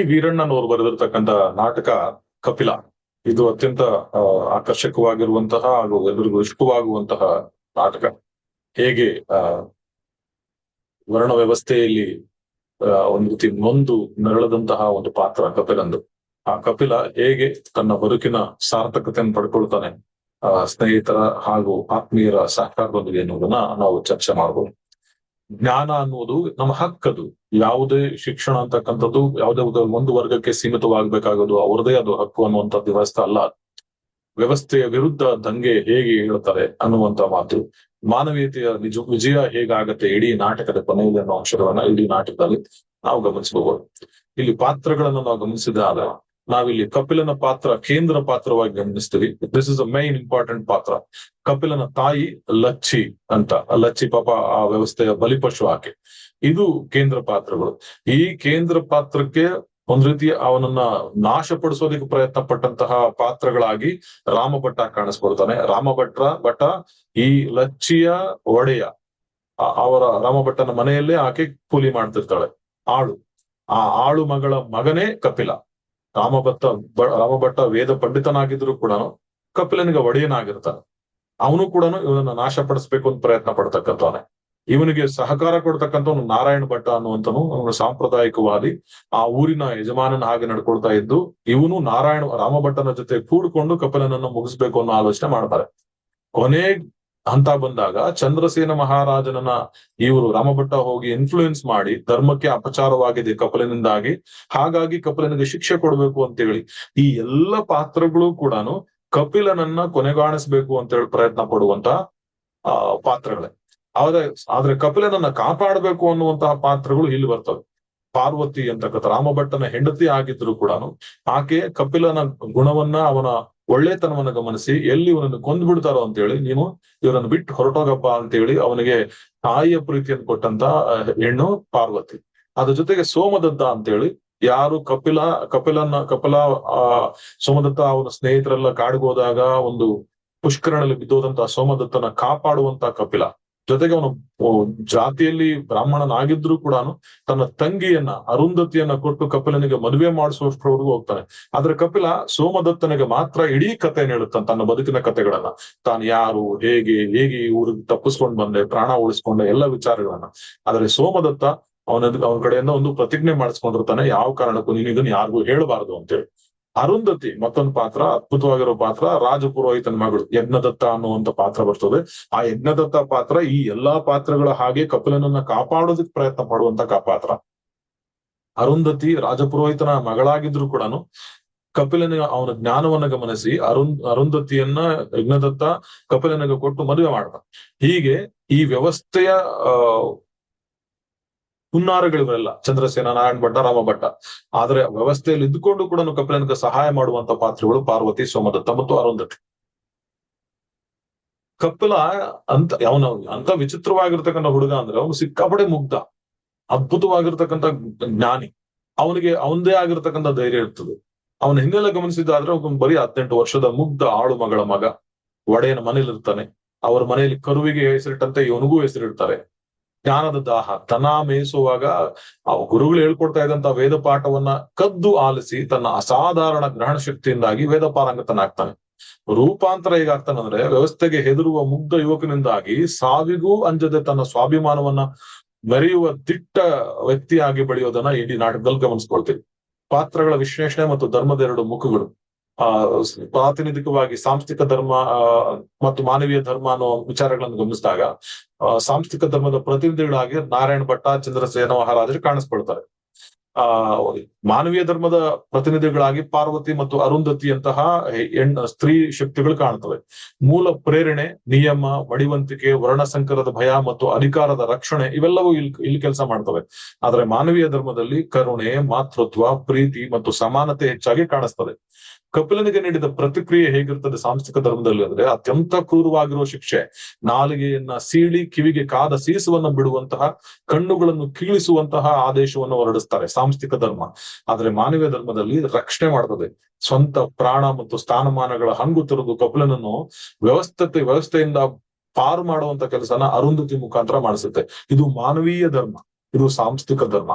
ವೀರಣ್ಣನವರು ಬರೆದಿರ್ತಕ್ಕಂಥ ನಾಟಕ ಕಪಿಲ. ಇದು ಅತ್ಯಂತ ಆಕರ್ಷಕವಾಗಿರುವಂತಹ ಹಾಗೂ ಎಲ್ಲರಿಗೂ ಇಷ್ಟವಾಗುವಂತಹ ನಾಟಕ. ಹೇಗೆ ವರ್ಣ ವ್ಯವಸ್ಥೆಯಲ್ಲಿ ಒಂದು ರೀತಿ ನೊಂದು ನರಳದಂತಹ ಒಂದು ಪಾತ್ರ ಕಪಿಲಂದು. ಆ ಕಪಿಲ ಹೇಗೆ ತನ್ನ ಬದುಕಿನ ಸಾರ್ಥಕತೆಯನ್ನು ಪಡ್ಕೊಳ್ತಾನೆ ಸ್ನೇಹಿತರ ಹಾಗೂ ಆತ್ಮೀಯರ ಸಹಕಾರದೊಂದಿಗೆ ಎನ್ನುವುದನ್ನ ನಾವು ಚರ್ಚೆ ಮಾಡಬಹುದು. ಜ್ಞಾನ ಅನ್ನುವುದು ನಮ್ಮ ಹಕ್ಕದು. ಯಾವುದೇ ಶಿಕ್ಷಣ ಅಂತಕ್ಕಂಥದ್ದು ಯಾವುದೇ ಒಂದು ವರ್ಗಕ್ಕೆ ಸೀಮಿತವಾಗಬೇಕಾಗೋದು ಅವರದೇ ಅದು ಹಕ್ಕು ಅನ್ನುವಂಥದ್ದು ವ್ಯವಸ್ಥೆ ಅಲ್ಲ. ವ್ಯವಸ್ಥೆಯ ವಿರುದ್ಧ ದಂಗೆ ಹೇಗೆ ಹೇಳ್ತಾರೆ ಅನ್ನುವಂತ ಮಾತು. ಮಾನವೀಯತೆಯ ವಿಜಯ ಹೇಗಾಗತ್ತೆ ಇಡೀ ನಾಟಕದ ಕೊನೆಯಲ್ಲಿ ಅನ್ನೋ ಅಂಶಗಳನ್ನ ಇಡೀ ನಾಟಕದಲ್ಲಿ ನಾವು ಗಮನಿಸಬಹುದು. ಇಲ್ಲಿ ಪಾತ್ರಗಳನ್ನು ನಾವು ಗಮನಿಸಿದಾಗ ನಾವಿಲ್ಲಿ ಕಪಿಲನ ಪಾತ್ರ ಕೇಂದ್ರ ಪಾತ್ರವಾಗಿ ಗಮನಿಸ್ತೀವಿ. This is a main important ಪಾತ್ರ. ಕಪಿಲನ ತಾಯಿ ಲಚ್ಚಿ ಅಂತ, ಲಚ್ಚಿ ಪಾಪ ಆ ವ್ಯವಸ್ಥೆಯ ಬಲಿಪಶು ಆಕೆ. ಇದು ಕೇಂದ್ರ ಪಾತ್ರಗಳು. ಈ ಕೇಂದ್ರ ಪಾತ್ರಕ್ಕೆ ಒಂದ್ ರೀತಿ ಅವನನ್ನ ನಾಶಪಡಿಸೋದಕ್ಕೆ ಪ್ರಯತ್ನ ಪಟ್ಟಂತಹ ಪಾತ್ರಗಳಾಗಿ ರಾಮಭಟ್ಟ ಕಾಣಿಸ್ಕೊಳ್ತಾನೆ. ಭಟ್ಟ ಈ ಲಚ್ಚಿಯ ಒಡೆಯ, ಅವರ ರಾಮಭಟ್ಟನ ಮನೆಯಲ್ಲೇ ಆಕೆ ಕೂಲಿ ಮಾಡ್ತಿರ್ತಾಳೆ. ಆ ಆಳು ಮಗಳ ಮಗನೇ ಕಪಿಲ. ರಾಮಭಟ್ಟ ವೇದ ಪಂಡಿತನಾಗಿದ್ರು ಕೂಡ ಕಪಿಲನಿಗೆ ಒಡೆಯನಾಗಿರ್ತಾನೆ. ಅವನು ಕೂಡ ಇವನನ್ನ ನಾಶಪಡಿಸ್ಬೇಕು ಅಂತ ಪ್ರಯತ್ನ ಪಡ್ತಕ್ಕಂಥವನೇ. ಇವನಿಗೆ ಸಹಕಾರ ಕೊಡ್ತಕ್ಕಂಥವನು ನಾರಾಯಣ ಭಟ್ಟ ಅನ್ನುವಂಥನು ಅವನು ಸಾಂಪ್ರದಾಯಿಕವಾದಿ. ಆ ಊರಿನ ಯಜಮಾನನ ಹಾಗೆ ನಡ್ಕೊಳ್ತಾ ಇದ್ದು ಇವನು ರಾಮಭಟ್ಟನ ಜೊತೆ ಕೂಡ್ಕೊಂಡು ಕಪಿಲನನ್ನ ಮುಗಿಸ್ಬೇಕು ಅನ್ನೋ ಆಲೋಚನೆ ಮಾಡ್ತಾರೆ. ಕೊನೆ ಹಂತ ಬಂದಾಗ ಚಂದ್ರಸೇನ ಮಹಾರಾಜನನ್ನ ಇವರು ರಾಮಭಟ್ಟ ಹೋಗಿ ಇನ್ಫ್ಲೂಯೆನ್ಸ್ ಮಾಡಿ ಧರ್ಮಕ್ಕೆ ಅಪಚಾರವಾಗಿದೆ ಕಪಿಲನಿಂದಾಗಿ, ಹಾಗಾಗಿ ಕಪಿಲನಿಗೆ ಶಿಕ್ಷೆ ಕೊಡ್ಬೇಕು ಅಂತೇಳಿ ಈ ಎಲ್ಲ ಪಾತ್ರಗಳು ಕೂಡ ಕಪಿಲನನ್ನ ಕೊನೆಗಾಣಿಸ್ಬೇಕು ಅಂತೇಳಿ ಪ್ರಯತ್ನ ಪಡುವಂತ ಪಾತ್ರಗಳೇ. ಆದ್ರೆ ಕಪಿಲನನ್ನ ಕಾಪಾಡಬೇಕು ಅನ್ನುವಂತಹ ಪಾತ್ರಗಳು ಇಲ್ಲಿ ಬರ್ತವೆ. ಪಾರ್ವತಿ ಅಂತಕ್ಕಂಥ ರಾಮಭಟ್ಟನ ಹೆಂಡತಿ ಆಗಿದ್ರು ಕೂಡ ಆಕೆ ಕಪಿಲನ ಗುಣವನ್ನ ಅವನ ಒಳ್ಳೆತನವನ್ನ ಗಮನಿಸಿ ಎಲ್ಲಿ ಇವನನ್ನು ಕೊಂದ್ಬಿಡ್ತಾರೋ ಅಂತೇಳಿ ನೀನು ಇವರನ್ನು ಬಿಟ್ಟು ಹೊರಟೋಗಪ್ಪ ಅಂತೇಳಿ ಅವನಿಗೆ ತಾಯಿಯ ಪ್ರೀತಿಯನ್ನು ಕೊಟ್ಟಂತ ಹೆಣ್ಣು ಪಾರ್ವತಿ. ಅದ್ರ ಜೊತೆಗೆ ಸೋಮದತ್ತ ಅಂತೇಳಿ ಯಾರು ಕಪಿಲ ಸೋಮದತ್ತ ಅವನ ಸ್ನೇಹಿತರೆಲ್ಲ ಕಾಡಿಗೋದಾಗ ಒಂದು ಪುಷ್ಕರನಲ್ಲಿ ಬಿದ್ದೋದಂತ ಸೋಮದತ್ತನ ಕಾಪಾಡುವಂತ ಕಪಿಲ. ಜೊತೆಗೆ ಅವನು ಜಾತಿಯಲ್ಲಿ ಬ್ರಾಹ್ಮಣನಾಗಿದ್ರು ಕೂಡ ತನ್ನ ತಂಗಿಯನ್ನ ಅರುಂಧತಿಯನ್ನ ಕೊಟ್ಟು ಕಪಿಲನಿಗೆ ಮದುವೆ ಮಾಡಿಸುವಷ್ಟರವರೆಗೂ ಹೋಗ್ತಾನೆ. ಆದ್ರೆ ಕಪಿಲ ಸೋಮದತ್ತನಿಗೆ ಮಾತ್ರ ಇಡೀ ಕಥೆಯನ್ನು ಹೇಳುತ್ತಾನೆ, ತನ್ನ ಬದುಕಿನ ಕಥೆಗಳನ್ನ, ತಾನು ಯಾರು, ಹೇಗೆ ಈ ಊರಿಗೆ ತಪ್ಪಿಸ್ಕೊಂಡ್ ಬಂದೆ, ಪ್ರಾಣ ಉಳಿಸ್ಕೊಂಡೆ, ಎಲ್ಲ ವಿಚಾರಗಳನ್ನ. ಆದ್ರೆ ಸೋಮದತ್ತ ಅವನ ಕಡೆಯಿಂದ ಒಂದು ಪ್ರತಿಜ್ಞೆ ಮಾಡಿಸ್ಕೊಂಡಿರ್ತಾನೆ, ಯಾವ ಕಾರಣಕ್ಕೂ ನೀನು ಇದನ್ನ ಯಾರಿಗೂ ಹೇಳಬಾರದು ಅಂತೇಳಿ. ಅರುಂಧತಿ ಮತ್ತೊಂದು ಪಾತ್ರ, ಅದ್ಭುತವಾಗಿರೋ ಪಾತ್ರ. ರಾಜಪುರೋಹಿತನ ಮಗಳು ಯಜ್ಞದತ್ತ ಅನ್ನುವಂತ ಪಾತ್ರ ಬರ್ತದೆ. ಆ ಯಜ್ಞದತ್ತ ಪಾತ್ರ ಈ ಎಲ್ಲಾ ಪಾತ್ರಗಳ ಹಾಗೆ ಕಪಿಲನನ್ನ ಕಾಪಾಡೋದಕ್ಕೆ ಪ್ರಯತ್ನ ಪಡುವಂತ ಪಾತ್ರ. ಅರುಂಧತಿ ರಾಜಪುರೋಹಿತನ ಮಗಳಾಗಿದ್ರು ಕೂಡ ಕಪಿಲನ ಅವನ ಜ್ಞಾನವನ್ನ ಗಮನಿಸಿ ಅರುಂಧತಿಯನ್ನ ಯಜ್ಞದತ್ತ ಕಪಿಲನಿಗೆ ಕೊಟ್ಟು ಮದುವೆ ಮಾಡ್ತಾನೆ. ಹೀಗೆ ಈ ವ್ಯವಸ್ಥೆಯ ಹುನ್ನಾರಗಳಿವೆಲ್ಲ ಚಂದ್ರಸೇನ, ನಾರಾಯಣ ಭಟ್ಟ, ರಾಮಭಟ್ಟ. ಆದ್ರೆ ವ್ಯವಸ್ಥೆಯಲ್ಲಿ ಇದ್ದುಕೊಂಡು ಕೂಡ ಕಪಿಲನಿಗೆ ಸಹಾಯ ಮಾಡುವಂತ ಪಾತ್ರಗಳು ಪಾರ್ವತಿ, ಸೋಮದತ್ತ ಮತ್ತು ಅರುಂಧತಿ. ಕಪಿಲ ಅಂತ ವಿಚಿತ್ರವಾಗಿರ್ತಕ್ಕಂಥ ಹುಡುಗ ಅಂದ್ರೆ ಅವನು ಸಿಕ್ಕಾಪಡೆ ಮುಗ್ಧ, ಅದ್ಭುತವಾಗಿರ್ತಕ್ಕಂಥ ಜ್ಞಾನಿ. ಅವನಿಗೆ ಅವನದೇ ಆಗಿರ್ತಕ್ಕಂಥ ಧೈರ್ಯ ಇರ್ತದೆ. ಅವನ ಹಿನ್ನೆಲೆ ಗಮನಿಸಿದಾದ್ರೆ ಬರೀ 18 ವರ್ಷದ ಮುಗ್ಧ ಆಳು ಮಗಳ ಮಗ. ಒಡೆಯನ ಮನೇಲಿ ಇರ್ತಾನೆ. ಅವ್ರ ಮನೆಯಲ್ಲಿ ಕರುವಿಗೆ ಹೆಸರಿಟ್ಟಂತೆ ಇವನಿಗೂ ಹೆಸರಿಡ್ತಾರೆ. ಜ್ಞಾನದ ದಾಹ, ದನ ಮೇಯಿಸುವಾಗ ಆ ಗುರುಗಳು ಹೇಳ್ಕೊಡ್ತಾ ಇದ್ದಂತ ವೇದ ಪಾಠವನ್ನ ಕದ್ದು ಆಲಿಸಿ ತನ್ನ ಅಸಾಧಾರಣ ಗ್ರಹಣ ಶಕ್ತಿಯಿಂದಾಗಿ ವೇದ ಪಾರಂಗತನಾಗ್ತಾನೆ. ರೂಪಾಂತರ ಹೇಗಾಗ್ತಾನಂದ್ರೆ ವ್ಯವಸ್ಥೆಗೆ ಹೆದರುವ ಮುಗ್ಧ ಯುವಕನಿಂದಾಗಿ ಸಾವಿಗೂ ಅಂಜದೆ ತನ್ನ ಸ್ವಾಭಿಮಾನವನ್ನ ಮೆರೆಯುವ ದಿಟ್ಟ ವ್ಯಕ್ತಿಯಾಗಿ ಬೆಳೆಯೋದನ್ನ ಇಡೀ ನಾಟಕದಲ್ಲಿ ಗಮನಿಸ್ಕೊಳ್ತೀವಿ. ಪಾತ್ರಗಳ ವಿಶ್ಲೇಷಣೆ ಮತ್ತು ಧರ್ಮದ ಎರಡು ಮುಖಗಳು. ಪ್ರಾತಿನಿಧಿಕವಾಗಿ ಸಾಂಸ್ಥಿಕ ಧರ್ಮ ಮತ್ತು ಮಾನವೀಯ ಧರ್ಮ ಅನ್ನೋ ವಿಚಾರಗಳನ್ನು ಗಮನಿಸಿದಾಗ ಸಾಂಸ್ಥಿಕ ಧರ್ಮದ ಪ್ರತಿನಿಧಿಗಳಾಗಿ ನಾರಾಯಣ ಭಟ್ಟ, ಚಂದ್ರಸೇನ ಮಹಾರಾಜರು ಕಾಣಿಸ್ಕೊಳ್ತಾರೆ. ಮಾನವೀಯ ಧರ್ಮದ ಪ್ರತಿನಿಧಿಗಳಾಗಿ ಪಾರ್ವತಿ ಮತ್ತು ಅರುಂಧತಿಯಂತಹ ಸ್ತ್ರೀ ಶಕ್ತಿಗಳು ಕಾಣ್ತವೆ. ಮೂಲ ಪ್ರೇರಣೆ, ನಿಯಮ, ಮಡಿವಂತಿಕೆ, ವರ್ಣಸಂಕರದ ಭಯ ಮತ್ತು ಅಧಿಕಾರದ ರಕ್ಷಣೆ ಇವೆಲ್ಲವೂ ಇಲ್ಲಿ ಕೆಲಸ ಮಾಡ್ತವೆ. ಆದ್ರೆ ಮಾನವೀಯ ಧರ್ಮದಲ್ಲಿ ಕರುಣೆ, ಮಾತೃತ್ವ, ಪ್ರೀತಿ ಮತ್ತು ಸಮಾನತೆ ಹೆಚ್ಚಾಗಿ ಕಾಣಿಸ್ತದೆ. ಕಪಿಲನಿಗೆ ನೀಡಿದ ಪ್ರತಿಕ್ರಿಯೆ ಹೇಗಿರ್ತದೆ ಸಾಂಸ್ಥಿಕ ಧರ್ಮದಲ್ಲಿ ಅಂದ್ರೆ ಅತ್ಯಂತ ಕ್ರೂರವಾಗಿರುವ ಶಿಕ್ಷೆ. ನಾಲಿಗೆಯನ್ನ ಸೀಳಿ ಕಿವಿಗೆ ಕಾದ ಸೀಸವನ್ನ ಬಿಡುವಂತಹ, ಕಣ್ಣುಗಳನ್ನು ಕೀಳಿಸುವಂತಹ ಆದೇಶವನ್ನು ಹೊರಡಿಸ್ತಾರೆ ಸಾಂಸ್ಥಿಕ ಧರ್ಮ. ಆದ್ರೆ ಮಾನವೀಯ ಧರ್ಮದಲ್ಲಿ ರಕ್ಷಣೆ ಮಾಡ್ತದೆ. ಸ್ವಂತ ಪ್ರಾಣ ಮತ್ತು ಸ್ಥಾನಮಾನಗಳ ಹಂಗು ತೊರೆದು ಕಪಿಲನನ್ನು ವ್ಯವಸ್ಥೆಯಿಂದ ಪಾರು ಮಾಡುವಂತ ಕೆಲಸನ ಅರುಂಧತಿ ಮುಖಾಂತರ ಮಾಡಿಸುತ್ತೆ. ಇದು ಮಾನವೀಯ ಧರ್ಮ, ಇದು ಸಾಂಸ್ಥಿಕ ಧರ್ಮ.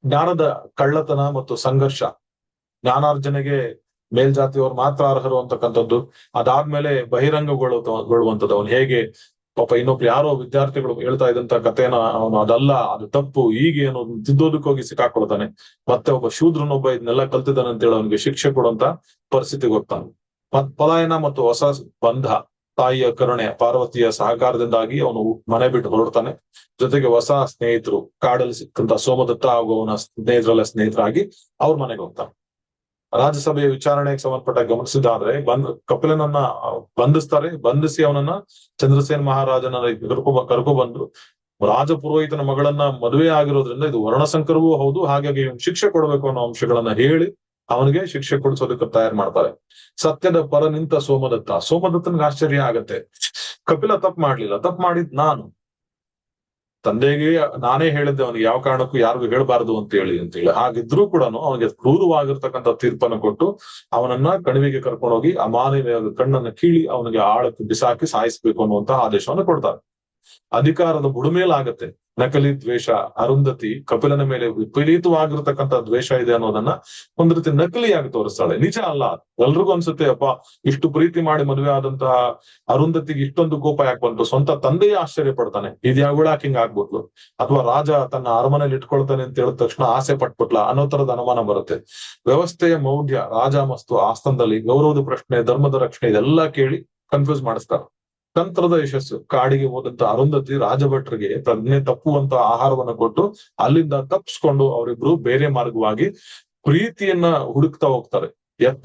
ಜ್ಞಾನದ ಕಳ್ಳತನ ಮತ್ತು ಸಂಘರ್ಷ. ಜ್ಞಾನಾರ್ಜನೆಗೆ ಮೇಲ್ಜಾತಿಯವರು ಮಾತ್ರ ಅರ್ಹರು ಅಂತಕ್ಕಂಥದ್ದು. ಅದಾದ್ಮೇಲೆ ಬಹಿರಂಗಗೊಳ್ಳುವಂಥದ್ದು. ಅವನು ಹೇಗೆ ಪಾಪ ಇನ್ನೊಬ್ರು ಯಾರೋ ವಿದ್ಯಾರ್ಥಿಗಳು ಹೇಳ್ತಾ ಇದ್ದಂತ ಕಥೆನ ಅವನು ಅದಲ್ಲ, ಅದು ತಪ್ಪು, ಹೀಗೆ ಏನೋ ತಿದ್ದೋದಕ್ಕೆ ಹೋಗಿ ಸಿಕ್ಕಾಕೊಳ್ತಾನೆ. ಮತ್ತೆ ಒಬ್ಬ ಶೂದ್ರನೊಬ್ಬ ಇದನ್ನೆಲ್ಲ ಕಲ್ತಿದ್ದಾನೆ ಅಂತೇಳಿ ಅವನಿಗೆ ಶಿಕ್ಷೆ ಕೊಡುವಂತ ಪರಿಸ್ಥಿತಿಗೆ ಹೋಗ್ತಾನೆ. ಪಲಾಯನ ಮತ್ತು ಹೊಸ ಬಂಧ. ತಾಯಿಯ ಕರುಣೆ, ಪಾರ್ವತಿಯ ಸಹಕಾರದಿಂದಾಗಿ ಅವನು ಮನೆ ಬಿಟ್ಟು ಹೊರಡ್ತಾನೆ. ಜೊತೆಗೆ ಹೊಸ ಸ್ನೇಹಿತರು, ಕಾಡಲ್ಲಿ ಸಿಕ್ಕಂತ ಸೋಮದತ್ತ ಹಾಗೂ ಅವನ ಸ್ನೇಹಿತರಾಗಿ ಅವ್ರ ಮನೆಗೆ ಹೋಗ್ತಾನೆ. ರಾಜ್ಯಸಭೆಯ ವಿಚಾರಣೆಗೆ ಸಂಬಂಧಪಟ್ಟ ಗಮನಿಸಿದಾದ್ರೆ ಕಪಿಲನನ್ನ ಬಂಧಿಸ್ತಾರೆ. ಬಂಧಿಸಿ ಅವನನ್ನ ಚಂದ್ರಸೇನ ಮಹಾರಾಜನ ಕರ್ಕೊ ಬಂದು ರಾಜ ಪುರೋಹಿತನ ಮಗಳನ್ನ ಮದುವೆ ಆಗಿರೋದ್ರಿಂದ ಇದು ವರ್ಣಸಂಕರವೂ ಹೌದು, ಹಾಗಾಗಿ ಶಿಕ್ಷೆ ಕೊಡಬೇಕು ಅನ್ನೋ ಅಂಶಗಳನ್ನ ಹೇಳಿ ಅವನಿಗೆ ಶಿಕ್ಷೆ ಕೊಡಿಸೋದಕ್ಕೆ ತಯಾರು ಮಾಡ್ತಾರೆ. ಸತ್ಯದ ಪರ ನಿಂತ ಸೋಮದತ್ತನ್ಗೆ ಆಶ್ಚರ್ಯ ಆಗತ್ತೆ. ಕಪಿಲ ತಪ್ಪು ಮಾಡ್ಲಿಲ್ಲ, ತಪ್ಪು ಮಾಡಿದ್ ನಾನು. ತಂದೆಗೆ ನಾನೇ ಹೇಳಿದ್ದೆ ಅವನಿಗೆ ಯಾವ ಕಾರಣಕ್ಕೂ ಯಾರಿಗೂ ಹೇಳ್ಬಾರ್ದು ಅಂತೇಳಿ. ಹಾಗಿದ್ರೂ ಕೂಡ ಅವನಿಗೆ ಕ್ರೂರವಾಗಿರ್ತಕ್ಕಂಥ ತೀರ್ಪನ್ನು ಕೊಟ್ಟು ಅವನನ್ನ ಕಣಿವೆಗೆ ಕರ್ಕೊಂಡೋಗಿ ಅಮಾನವೀಯ ಕಣ್ಣನ್ನ ಕೀಳಿ ಅವನಿಗೆ ಆಳಕ್ಕೆ ಬಿಸಾಕಿ ಸಾಯಿಸ್ಬೇಕು ಅನ್ನುವಂತಹ ಆದೇಶವನ್ನು ಕೊಡ್ತಾರೆ. ಅಧಿಕಾರದ ಬುಡುಮೇಲಾಗತ್ತೆ. ನಕಲಿ ದ್ವೇಷ. ಅರುಂಧತಿ ಕಪಿಲನ ಮೇಲೆ ವಿಪರೀತವಾಗಿರ್ತಕ್ಕಂಥ ದ್ವೇಷ ಇದೆ ಅನ್ನೋದನ್ನ ಒಂದ್ ರೀತಿ ನಕಲಿಯಾಗಿ ತೋರಿಸ್ತಾಳೆ. ನಿಜ ಅಲ್ಲ. ಎಲ್ರಿಗೂ ಅನ್ಸುತ್ತೆ, ಅಪ್ಪ ಇಷ್ಟು ಪ್ರೀತಿ ಮಾಡಿ ಮದುವೆ ಆದಂತಹ ಅರುಂಧತಿಗೆ ಇಷ್ಟೊಂದು ಕೋಪ ಯಾಕೆ ಬಂತು. ಸ್ವಂತ ತಂದೆಯೇ ಆಶ್ಚರ್ಯ ಪಡ್ತಾನೆ, ಇದ್ಯಾಗುಳಾಕ್ ಹಿಂಗ್ ಆಗ್ಬಿಟ್ಲು. ಅಥವಾ ರಾಜ ತನ್ನ ಅರಮನೆಯಲ್ಲಿ ಇಟ್ಕೊಳ್ತಾನೆ ಅಂತ ಹೇಳಿದ ತಕ್ಷಣ ಆಸೆ ಪಟ್ಬಿಟ್ಲ ಅನ್ನೋ ತರದ ಅನುಮಾನ ಬರುತ್ತೆ. ವ್ಯವಸ್ಥೆಯ ಮೌಢ್ಯ. ರಾಜ ಮತ್ತು ಆಸ್ಥಾನದಲ್ಲಿ ಗೌರವದ ಪ್ರಶ್ನೆ, ಧರ್ಮದ ರಕ್ಷಣೆ ಇದೆಲ್ಲ ಕೇಳಿ ಕನ್ಫ್ಯೂಸ್ ಮಾಡಿಸ್ತಾರೆ. ತಂತ್ರದ ಯಶಸ್ಸು. ಕಾಡಿಗೆ ಹೋದಂತ ಅರುಂಧತಿ ರಾಜಭಟ್ರಿಗೆ ಪ್ರಜ್ಞೆ ತಪ್ಪುವಂತ ಆಹಾರವನ್ನು ಕೊಟ್ಟು ಅಲ್ಲಿಂದ ತಪ್ಪಿಸ್ಕೊಂಡು ಅವರಿಬ್ರು ಬೇರೆ ಮಾರ್ಗವಾಗಿ ಪ್ರೀತಿಯನ್ನ ಹುಡುಕ್ತಾ ಹೋಗ್ತಾರೆ.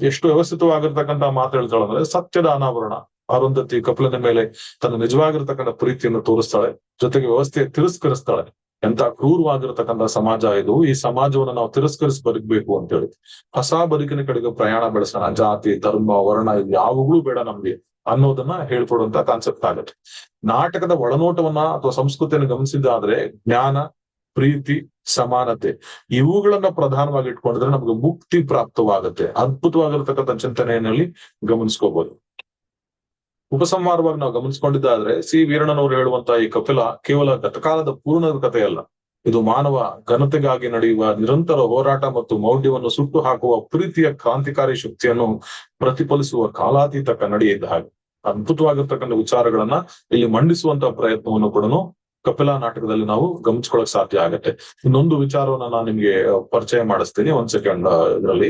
ಎಷ್ಟು ವ್ಯವಸ್ಥಿತವಾಗಿರ್ತಕ್ಕಂಥ ಮಾತು ಹೇಳ್ತಾಳೆ ಅಂದ್ರೆ ಸತ್ಯದ ಅನಾವರಣ. ಅರುಂಧತಿ ಕಪಿಲನ ಮೇಲೆ ತನ್ನ ನಿಜವಾಗಿರ್ತಕ್ಕಂಥ ಪ್ರೀತಿಯನ್ನು ತೋರಿಸ್ತಾಳೆ. ಜೊತೆಗೆ ವ್ಯವಸ್ಥೆ ತಿರಸ್ಕರಿಸ್ತಾಳೆ. ಎಂತ ಕ್ರೂರವಾಗಿರ್ತಕ್ಕಂಥ ಸಮಾಜ ಇದು. ಈ ಸಮಾಜವನ್ನು ನಾವು ತಿರಸ್ಕರಿಸಿ ಬದುಕಬೇಕು ಅಂತ ಹೇಳಿ ಹೊಸ ಬದುಕಿನ ಕಡೆಗೆ ಪ್ರಯಾಣ ಬೆಳೆಸೋಣ. ಜಾತಿ, ಧರ್ಮ, ವರ್ಣ ಇದು ಯಾವಾಗ್ಲೂ ಬೇಡ ನಮ್ಗೆ ಅನ್ನೋದನ್ನ ಹೇಳ್ಕೊಡುವಂತ ಕಾನ್ಸೆಪ್ಟ್ ಆಗುತ್ತೆ. ನಾಟಕದ ಒಳನೋಟವನ್ನ ಅಥವಾ ಸಂಸ್ಕೃತಿಯನ್ನು ಗಮನಿಸಿದಾದ್ರೆ ಜ್ಞಾನ, ಪ್ರೀತಿ, ಸಮಾನತೆ ಇವುಗಳನ್ನ ಪ್ರಧಾನವಾಗಿ ಇಟ್ಕೊಂಡಿದ್ರೆ ನಮ್ಗೆ ಮುಕ್ತಿ ಪ್ರಾಪ್ತವಾಗುತ್ತೆ. ಅದ್ಭುತವಾಗಿರ್ತಕ್ಕಂಥ ಚಿಂತನೆಯಲ್ಲಿ ಗಮನಿಸ್ಕೋಬಹುದು. ಉಪಸಂಹಾರವಾಗಿ ನಾವು ಗಮನಿಸ್ಕೊಂಡಿದ್ದಾದ್ರೆ ಸಿ ವೀರಣ್ಣನವರು ಹೇಳುವಂತ ಈ ಕಪಿಲ ಕೇವಲ ಗತಕಾಲದ ಪೂರ್ಣ ಕಥೆಯಲ್ಲ. ಇದು ಮಾನವ ಘನತೆಗಾಗಿ ನಡೆಯುವ ನಿರಂತರ ಹೋರಾಟ ಮತ್ತು ಮೌಢ್ಯವನ್ನು ಸುಟ್ಟು ಹಾಕುವ ಪ್ರೀತಿಯ ಕ್ರಾಂತಿಕಾರಿ ಶಕ್ತಿಯನ್ನು ಪ್ರತಿಫಲಿಸುವ ಕಾಲಾತೀತ ಕನ್ನಡಿ ಇದ್ದ ಹಾಗೆ. ಅದ್ಭುತವಾಗಿರ್ತಕ್ಕಂಥ ವಿಚಾರಗಳನ್ನ ಇಲ್ಲಿ ಮಂಡಿಸುವಂತ ಪ್ರಯತ್ನವನ್ನು ಕೂಡ ಕಪಿಲ ನಾಟಕದಲ್ಲಿ ನಾವು ಗಮನಿಸ್ಕೊಳಕ್ ಸಾಧ್ಯ ಆಗತ್ತೆ. ಇನ್ನೊಂದು ವಿಚಾರವನ್ನ ನಾನು ನಿಮ್ಗೆ ಪರಿಚಯ ಮಾಡಿಸ್ತೀನಿ. ಒಂದ್ ಸೆಕೆಂಡ್. ಇದರಲ್ಲಿ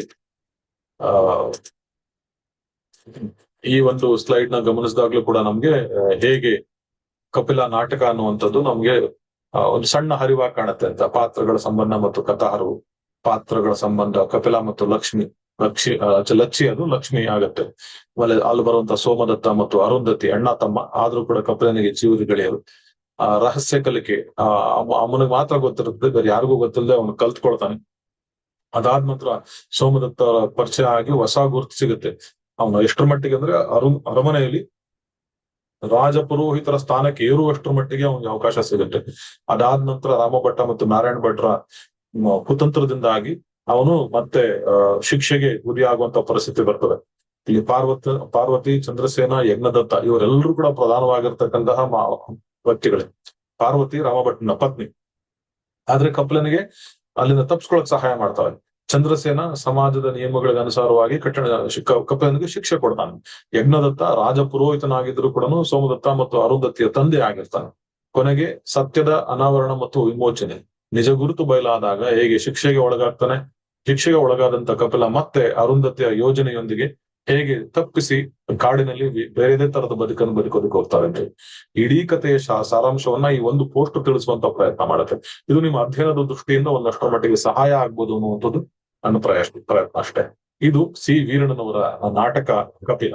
ಈ ಒಂದು ಸ್ಲೈಡ್ ನ ಗಮನಿಸಿದಾಗ್ಲೂ ಕೂಡ ನಮ್ಗೆ ಹೇಗೆ ಕಪಿಲ ನಾಟಕ ಅನ್ನುವಂಥದ್ದು ನಮ್ಗೆ ಒಂದು ಸಣ್ಣ ಹರಿವಾಗಿ ಕಾಣುತ್ತೆ ಅಂತ. ಪಾತ್ರಗಳ ಸಂಬಂಧ ಮತ್ತು ಕಥಾಹರಿವು, ಪಾತ್ರಗಳ ಸಂಬಂಧ, ಕಪಿಲ ಮತ್ತು ಲಚ್ಚಿ ಅದು ಲಕ್ಷ್ಮಿ ಆಗತ್ತೆ. ಆಮೇಲೆ ಅಲ್ಲಿ ಬರುವಂತ ಸೋಮದತ್ತ ಮತ್ತು ಅರುಂಧತಿ ಅಣ್ಣ ತಮ್ಮ, ಆದ್ರೂ ಕೂಡ ಕಪಿಲನಿಗೆ ಜೀವದ ಗೆಳೆಯರು. ರಹಸ್ಯ ಕಲಿಕೆ. ಅಮ್ಮನಿಗೆ ಮಾತ್ರ ಗೊತ್ತಿರುತ್ತೆ, ಬೇರೆ ಯಾರಿಗೂ ಗೊತ್ತಿಲ್ಲದೆ ಅವನು ಕಲ್ತ್ಕೊಳ್ತಾನೆ. ಅದಾದ ನಂತರ ಸೋಮದತ್ತ ಪರಿಚಯ ಆಗಿ ಹೊಸ ಗುರುತು ಸಿಗುತ್ತೆ. ಅವನು ಎಷ್ಟರ ಮಟ್ಟಿಗೆ ಅಂದ್ರೆ ಅರಮನೆಯಲ್ಲಿ ರಾಜ ಪುರೋಹಿತರ ಸ್ಥಾನಕ್ಕೆ ಏರುವಷ್ಟರ ಮಟ್ಟಿಗೆ ಅವನಿಗೆ ಅವಕಾಶ ಸಿಗುತ್ತೆ. ಅದಾದ ನಂತರ ರಾಮಭಟ್ಟ ಮತ್ತು ನಾರಾಯಣ ಭಟ್ರ ಕುತಂತ್ರದಿಂದಾಗಿ ಅವನು ಮತ್ತೆ ಶಿಕ್ಷೆಗೆ ಗುರಿಯಾಗುವಂತ ಪರಿಸ್ಥಿತಿ ಬರ್ತದೆ. ಇಲ್ಲಿ ಪಾರ್ವತಿ, ಚಂದ್ರಸೇನ, ಯಜ್ಞದತ್ತ ಇವರೆಲ್ಲರೂ ಕೂಡ ಪ್ರಧಾನವಾಗಿರ್ತಕ್ಕಂತಹ ವ್ಯಕ್ತಿಗಳೇ. ಪಾರ್ವತಿ ರಾಮಭಟ್ಟನ ಪತ್ನಿ. ಆದ್ರೆ ಕಪಿಲನಿಗೆ ಅಲ್ಲಿಂದ ತಪ್ಪಿಸ್ಕೊಳಕ್ ಸಹಾಯ ಮಾಡ್ತಾಳೆ. ಚಂದ್ರಸೇನ ಸಮಾಜದ ನಿಯಮಗಳಿಗೆ ಅನುಸಾರವಾಗಿ ಕಪಿಲನಿಗೆ ಶಿಕ್ಷೆ ಕೊಡ್ತಾನೆ. ಯಜ್ಞದತ್ತ ರಾಜ ಪುರೋಹಿತನಾಗಿದ್ರು ಕೂಡ ಸೋಮದತ್ತ ಮತ್ತು ಅರುಂಧತಿಯ ತಂದೆ ಆಗಿರ್ತಾನೆ. ಕೊನೆಗೆ ಸತ್ಯದ ಅನಾವರಣ ಮತ್ತು ವಿಮೋಚನೆ. ನಿಜ ಗುರುತು ಬಯಲಾದಾಗ ಹೇಗೆ ಶಿಕ್ಷೆಗೆ ಒಳಗಾಗ್ತಾನೆ. ಶಿಕ್ಷೆಗೆ ಒಳಗಾದಂತ ಕಪಿಲ ಮತ್ತೆ ಅರುಂಧತಿಯ ಯೋಜನೆಯೊಂದಿಗೆ ಹೇಗೆ ತಪ್ಪಿಸಿ ಕಾಡಿನಲ್ಲಿ ಬೇರೆದೇ ತರದ ಬದುಕೋದಕ್ಕೆ ಹೋಗ್ತಾರೆ ಅಂತ. ಇಡೀ ಕಥೆಯ ಸಾರಾಂಶವನ್ನ ಈ ಒಂದು ಪೋಸ್ಟ್ ತಿಳಿಸುವಂತ ಪ್ರಯತ್ನ ಮಾಡುತ್ತೆ. ಇದು ನಿಮ್ಮ ಅಧ್ಯಯನದ ದೃಷ್ಟಿಯಿಂದ ಒಂದಷ್ಟರ ಮಟ್ಟಿಗೆ ಸಹಾಯ ಆಗ್ಬೋದು ಅನ್ನುವಂಥದ್ದು ನನ್ನ ಪ್ರಯತ್ನ ಅಷ್ಟೇ. ಇದು ಸಿ ವೀರಣ್ಣನವರ ನಾಟಕ ಕಪಿಲ.